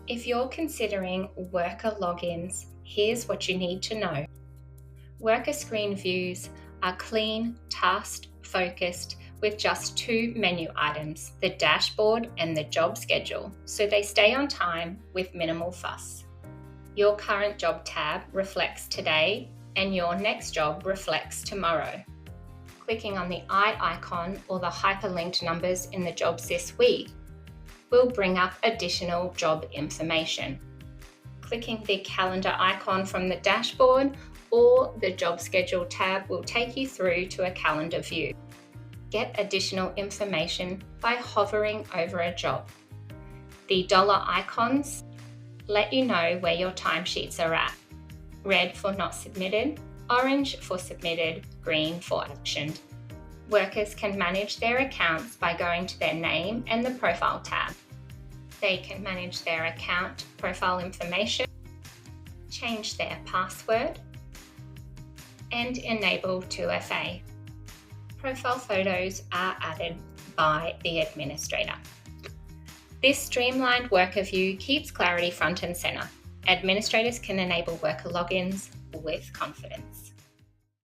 If you're considering worker logins, here's what you need to know. Worker screen views are clean, task-focused, with just two menu items, the dashboard and the job schedule, so they stay on time with minimal fuss. Your current job tab reflects today, and your next job reflects tomorrow. Clicking on the eye icon or the hyperlinked numbers in the jobs this week will bring up additional job information. Clicking the calendar icon from the dashboard or the job schedule tab will take you through to a calendar view. Get additional information by hovering over a job. The dollar icons let you know where your timesheets are at. Red for not submitted, orange for submitted, green for actioned. Workers can manage their accounts by going to their name and the profile tab. They can manage their account profile information, change their password, and enable 2FA. Profile photos are added by the administrator. This streamlined worker view keeps clarity front and center. Administrators can enable worker logins with confidence.